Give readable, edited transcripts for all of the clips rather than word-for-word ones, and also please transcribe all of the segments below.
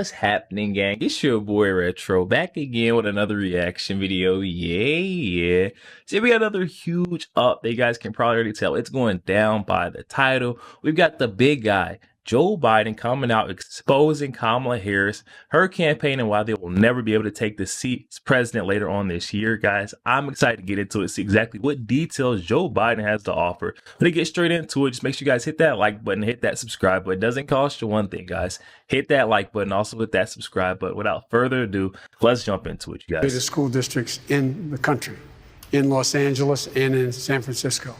What's happening, gang? It's your boy Retro back again with another reaction video. Yeah. So we got another huge update. You guys can probably already tell it's going down by the title. We've got the big guy, Joe Biden, coming out exposing Kamala Harris, her campaign, and why they will never be able to take the seat as president later on this year. Guys, I'm excited to get into it, see exactly what details Joe Biden has to offer. But to get straight into it, just make sure you guys hit that like button, hit that subscribe button. It doesn't cost you one thing, guys. Hit that like button, also hit that subscribe button. Without further ado, let's jump into it, you guys. The school districts in the country, in Los Angeles and in San Francisco.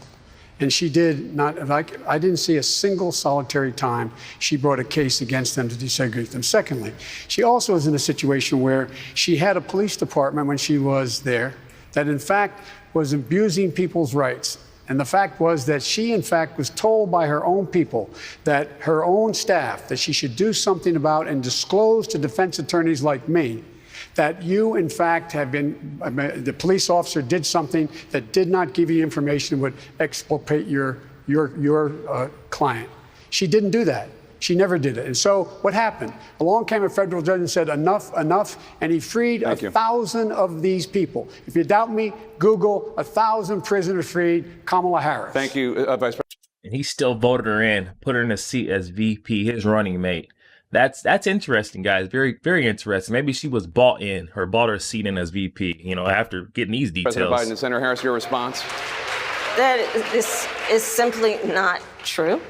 And she did not, I didn't see a single solitary time she brought a case against them to desegregate them. Secondly, she also is in a situation where she had a police department when she was there that in fact was abusing people's rights. And the fact was that she, in fact, was told by her own people, that her own staff, that she should do something about and disclose to defense attorneys like me that you, in fact, have been, the police officer did something that did not give you information would exculpate your client. She didn't do that. She never did it. And so what happened? Along came a federal judge and said, enough, enough, and he freed 1,000 of these people. If you doubt me, Google 1,000 prisoners freed, Kamala Harris. Thank you, Vice President. And he still voted her in, put her in a seat as VP, his running mate. That's interesting, guys. Very, very interesting. Maybe she was bought her seat in as VP, you know, after getting these details. President Biden and Senator Harris, your response? This is simply not true.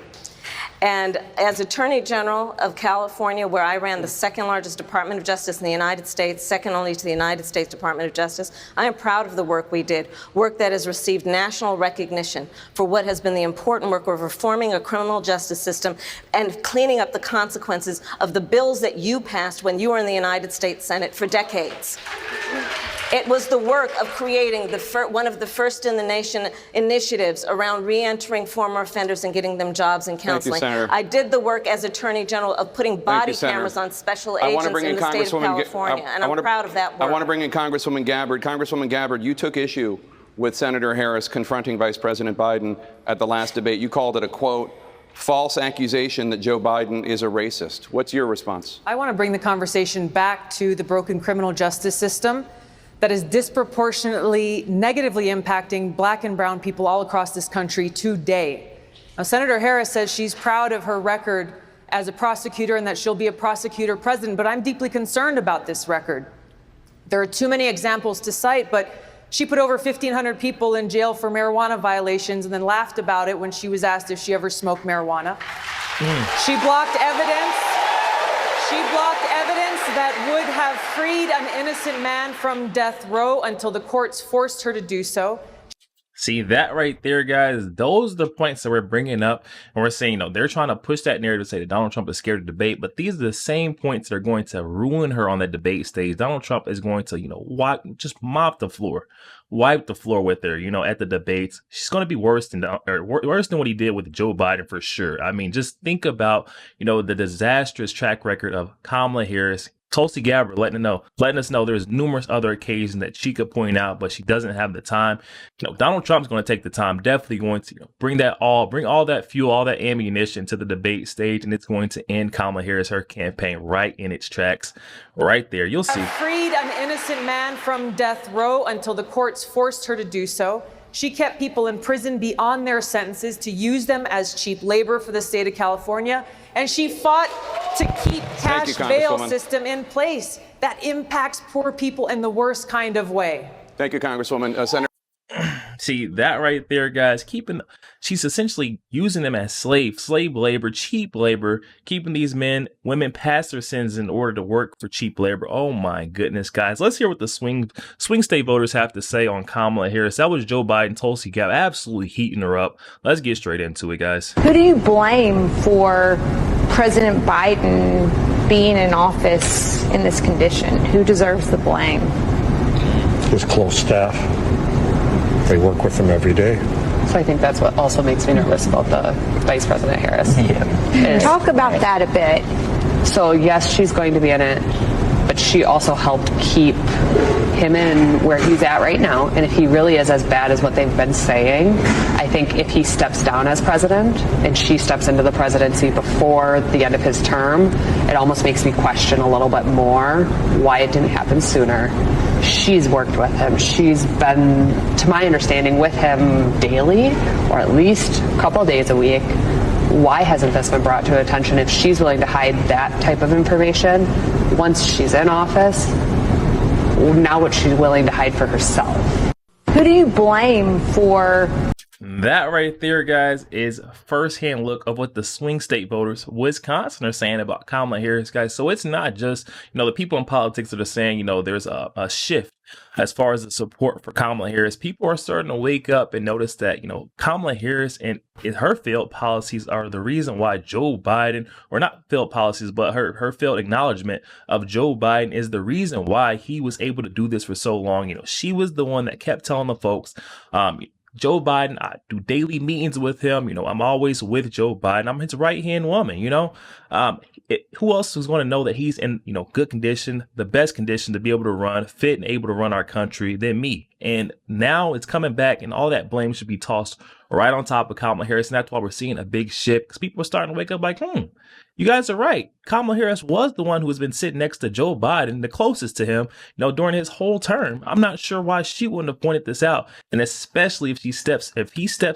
And as Attorney General of California, where I ran the second largest Department of Justice in the United States, second only to the United States Department of Justice, I am proud of the work we did, work that has received national recognition for what has been the important work of reforming a criminal justice system and cleaning up the consequences of the bills that you passed when you were in the United States Senate for decades. It was the work of creating one of the first in the nation initiatives around re-entering former offenders and getting them jobs and counseling. Thank you, Senator. I did the work as Attorney General of putting body cameras on special agents in the state of California, and I'm proud of that work. I want to bring in Congresswoman Gabbard. Congresswoman Gabbard, you took issue with Senator Harris confronting Vice President Biden at the last debate. You called it a, quote, false accusation that Joe Biden is a racist. What's your response? I want to bring the conversation back to the broken criminal justice system that is disproportionately negatively impacting Black and brown people all across this country today. Now, Senator Harris says she's proud of her record as a prosecutor and that she'll be a prosecutor president, but I'm deeply concerned about this record. There are too many examples to cite, but she put over 1,500 people in jail for marijuana violations and then laughed about it when she was asked if she ever smoked marijuana. She blocked evidence. She blocked evidence that would have freed an innocent man from death row until the courts forced her to do so. See that right there, guys? Those are the points that we're bringing up, and we're saying, you know, they're trying to push that narrative to say that Donald Trump is scared of debate, but these are the same points that are going to ruin her on the debate stage. Donald Trump is going to, you know, just mop the floor, wipe the floor with her, you know, at the debates. She's going to be worse than what he did with Joe Biden for sure. I mean, just think about, you know, the disastrous track record of Kamala Harris. Tulsi Gabbard letting us know there's numerous other occasions that she could point out, but she doesn't have the time. You know, Donald Trump's going to take the time, definitely going to, you know, bring all that fuel, all that ammunition to the debate stage, and it's going to end Kamala Harris, her campaign, right in its tracks, right there. You'll see. Freed an innocent man from death row until the courts forced her to do so. She kept people in prison beyond their sentences to use them as cheap labor for the state of California. And she fought to keep cash bail system in place that impacts poor people in the worst kind of way. Thank you, Congresswoman. Senator. See that right there, guys? She's essentially using them as slave labor, cheap labor, keeping these women past their sins in order to work for cheap labor. Oh my goodness, guys. Let's hear what the swing state voters have to say on Kamala Harris. That was Joe Biden, Tulsi Gabbard, absolutely heating her up. Let's get straight into it, guys. Who do you blame for President Biden being in office in this condition? Who deserves the blame? His close staff. They work with him every day. So I think that's what also makes me nervous about the Vice President Harris. Yeah. Talk about that a bit. So yes, she's going to be in it, but she also helped keep him in where he's at right now, and if he really is as bad as what they've been saying, I think if he steps down as president and she steps into the presidency before the end of his term, it almost makes me question a little bit more why it didn't happen sooner. She's worked with him. She's been, to my understanding, with him daily, or at least a couple of days a week. Why hasn't this been brought to her attention if she's willing to hide that type of information once she's in office? Now what she's willing to hide for herself. Who do you blame for? That right there, guys, is a first-hand look of what the swing state voters, Wisconsin, are saying about Kamala Harris, guys. So it's not just, the people in politics that are saying, there's a shift as far as the support for Kamala Harris. People are starting to wake up and notice that, Kamala Harris and her failed policies are the reason why Joe Biden, or not failed policies, but her failed acknowledgement of Joe Biden is the reason why he was able to do this for so long. She was the one that kept telling the folks, Joe Biden, I do daily meetings with him. I'm always with Joe Biden. I'm his right-hand woman, who else is going to know that he's in, good condition, the best condition to be able to run, fit and able to run our country than me. And now it's coming back, and all that blame should be tossed right on top of Kamala Harris. And that's why we're seeing a big shift, because people are starting to wake up like, you guys are right. Kamala Harris was the one who has been sitting next to Joe Biden, the closest to him, during his whole term. I'm not sure why she wouldn't have pointed this out. And especially if he steps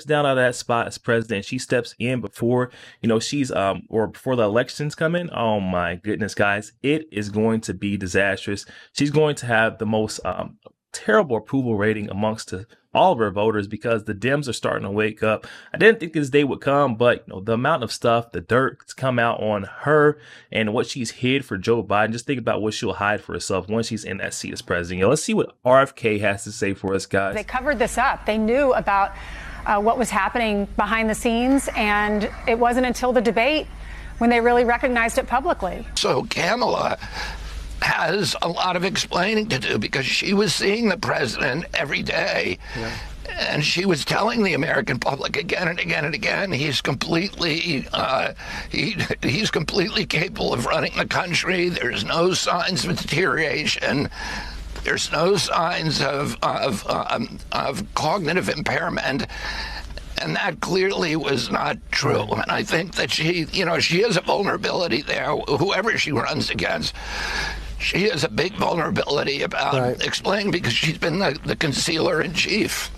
down out of that spot as president, she steps in before, she's, or before the elections come in. Oh my goodness, guys, it is going to be disastrous. She's going to have the most, terrible approval rating amongst all of her voters, because the Dems are starting to wake up. I didn't think this day would come, but the amount of stuff, the dirt that's come out on her and what she's hid for Joe Biden, just think about what she'll hide for herself once she's in that seat as president. Let's see what RFK has to say for us, guys. They covered this up. They knew about what was happening behind the scenes, and it wasn't until the debate when they really recognized it publicly. So Kamala has a lot of explaining to do, because she was seeing the president every day. Yeah. And she was telling the American public again and again and again, he's completely he's completely capable of running the country. There's no signs of deterioration. There's no signs of cognitive impairment. And that clearly was not true. And I think that she has a vulnerability there, whoever she runs against. She has a big vulnerability about explaining, because she's been the concealer in chief.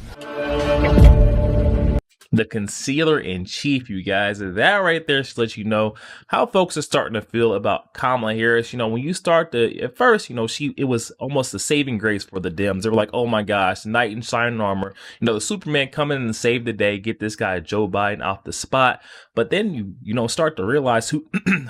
The concealer in chief, you guys. That right there should let you know how folks are starting to feel about Kamala Harris. When you start to, at first, it was almost a saving grace for the Dems. They were like, oh my gosh, knight in shining armor. The Superman come in and save the day, get this guy Joe Biden off the spot. But then you start to realize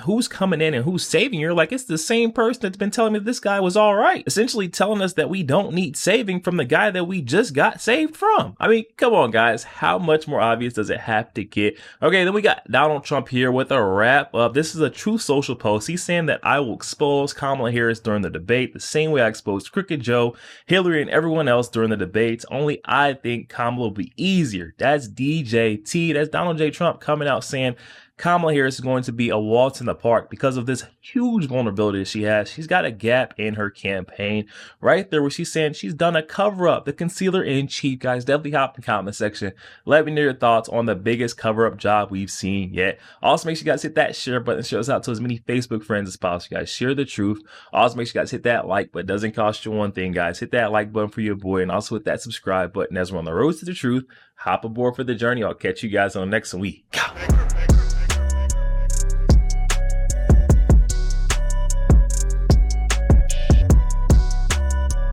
who's coming in and who's saving. You're like, it's the same person that's been telling me this guy was all right, essentially telling us that we don't need saving from the guy that we just got saved from. I mean, come on, guys. How much more obvious does it have to get? Okay, then we got Donald Trump here with a wrap up. This is a Truth Social post. He's saying that I will expose Kamala Harris during the debate the same way I exposed Crooked Joe, Hillary, and everyone else during the debates. Only I think Kamala will be easier. That's DJT. That's Donald J. Trump coming out saying Kamala Harris is going to be a waltz in the park because of this huge vulnerability that she has. She's got a gap in her campaign right there where she's saying she's done a cover up, the concealer in chief. Guys, definitely hop in the comment section. Let me know your thoughts on the biggest cover up job we've seen yet. Also, make sure you guys hit that share button. Share us out to as many Facebook friends as possible. Guys, share the truth. Also, make sure you guys hit that like button. It doesn't cost you one thing, guys. Hit that like button for your boy, and also hit that subscribe button as we're on the road to the truth. Hop aboard for the journey. I'll catch you guys on the next week.